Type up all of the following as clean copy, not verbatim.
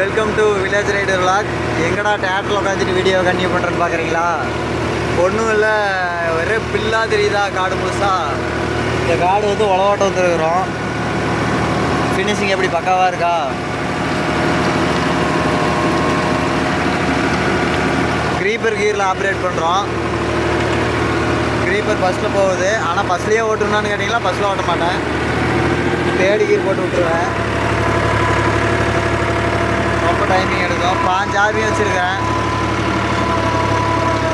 Welcome to village rider vlog. எங்கடா தேட்டரில் உட்காந்துட்டு வீடியோ கண்டினியூ பண்ணுறேன்னு பார்க்குறீங்களா? ஒன்றும் இல்லை, ஒரே பில்லா தெரியுதா காடு முழுசாக. இந்த காடு வந்து உழவாட்டம் வந்துருக்குறோம். ஃபினிஷிங் எப்படி பக்காவாக இருக்கா? க்ரீப்பர் கீரில் ஆப்ரேட் பண்ணுறோம். க்ரீப்பர் ஃபஸ்ட்டில் போகுது. ஆனால் ஃபஸ்ட்லேயே ஓட்டணும்னு கேட்டிங்களா, ஃபஸ்ட்டில் ஓட்ட மாட்டேன், தேடி கீர் போட்டு விட்டுருவேன். ரொம்ப டைமிங் எடுக்கும். 5 RPM வச்சுருக்கேன்.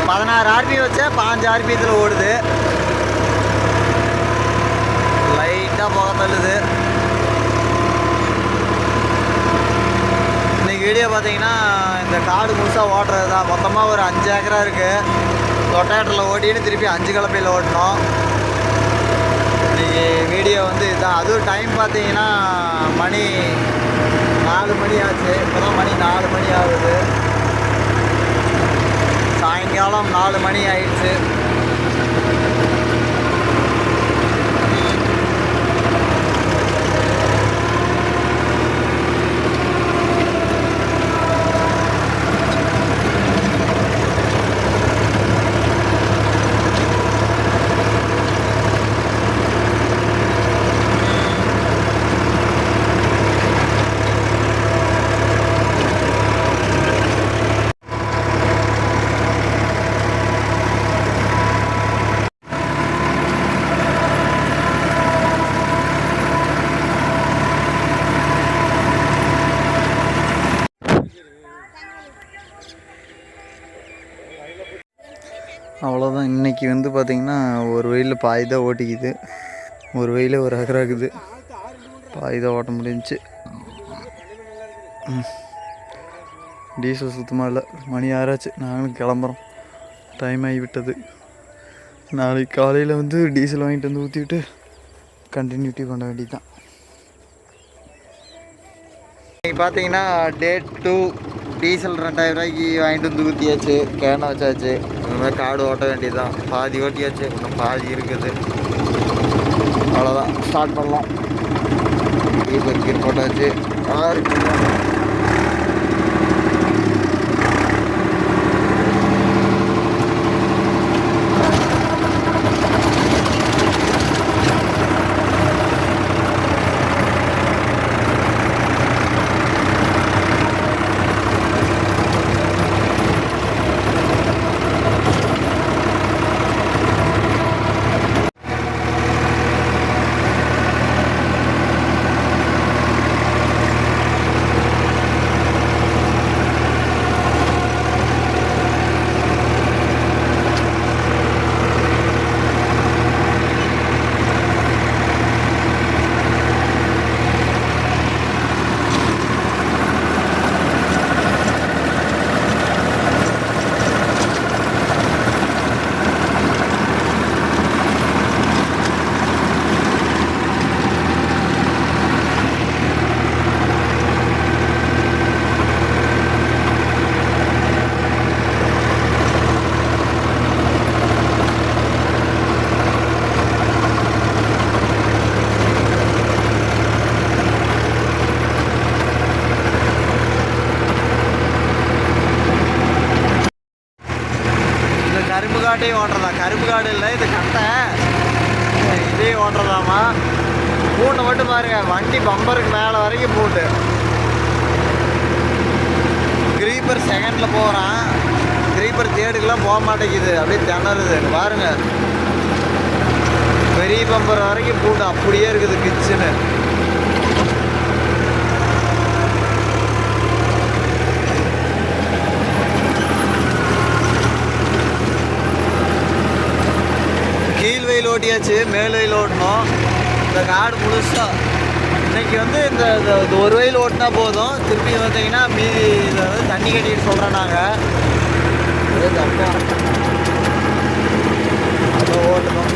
16 RPM வச்சேன், 5 RPM ஓடுது. லைட்டாக போக தள்ளுது. இன்றைக்கி வீடியோ பார்த்தீங்கன்னா இந்த காடு முழுசாக ஓட்டுறது தான். மொத்தமாக ஒரு 5 ஏக்கரா இருக்குது. ரொட்டேட்டரில் ஓட்டின்னு திருப்பி 5 கலப்பையில் ஓட்டணும். இன்றைக்கி வீடியோ வந்து இதுதான். அதுவும் டைம் பார்த்தீங்கன்னா மணி 4 மணி ஆச்சு. இப்போ தான் மணி 4 மணி ஆகுது. சாயங்காலம் 4 மணி ஆயிடுச்சு. அவ்வளோதான். இன்றைக்கி வந்து பார்த்திங்கன்னா ஒரு வெயிலில் பாதி தான் ஓட்டிக்குது. ஒரு வெயில் ஒரு ஏக்கரா இருக்குது. பாதி தான் ஓட்ட முடிஞ்சிச்சு. டீசல் சுத்தமாக இல்லை. மணி 6 ஆச்சு. நாங்களும் கிளம்புறோம். டைம் ஆகிவிட்டது. நாளைக்கு காலையில் வந்து டீசல் வாங்கிட்டு வந்து ஊற்றிவிட்டு கண்டினியூட்டி பண்ண வேண்டியது தான். இன்றைக்கி பார்த்தீங்கன்னா டே 2. டீசல் 2000 ரூபாய்க்கு வாங்கிட்டு வந்து ஊற்றியாச்சு. கேனை வச்சாச்சு. இந்த மாதிரி காடு ஓட்ட வேண்டியதுதான். பாதி ஓட்டியாச்சு, இன்னும் பாதி இருக்குது. அவ்வளோதான், ஸ்டார்ட் பண்ணலாம். கீர் போட்டாச்சு. கரும்பு காட்டையும் ஓட்டுறதா? கரும்பு காடு இல்லை, இது கட்டை. இதையும் ஓட்டுறதாமா? பூண்டை மட்டும் பாருங்க, வண்டி பம்பருக்கு மேலே வரைக்கும் பூண்டு. க்ரீப்பர் செகண்டில் போகிறான். க்ரீப்பர் தேடுக்கெல்லாம் போக மாட்டேங்குது, அப்படியே திணறுது பாருங்க. பெரிய பம்பர் வரைக்கும் பூண்டு அப்படியே இருக்குது கிச்சுன்னு. கீழ்வெயில் ஓட்டியாச்சு, மேல் வெயில் ஓட்டணும். இந்த காடு முழுசாக இன்றைக்கி வந்து இந்த ஒரு வெயில் ஓட்டினா போதும். திருப்பி பார்த்தீங்கன்னா மீதி இதை வந்து தண்ணி கட்டிட்டு சொல்கிறோம் நாங்கள். அதே தப்பா அதை ஓட்டணும்.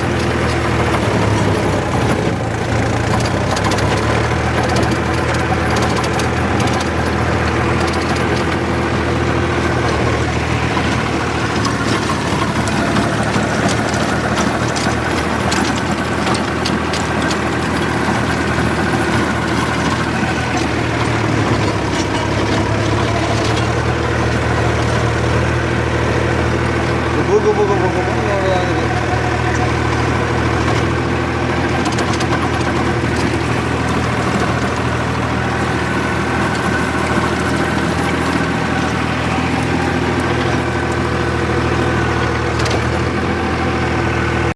புக்கு புக்கு புக்கு புக்கு ஓடுவாங்க.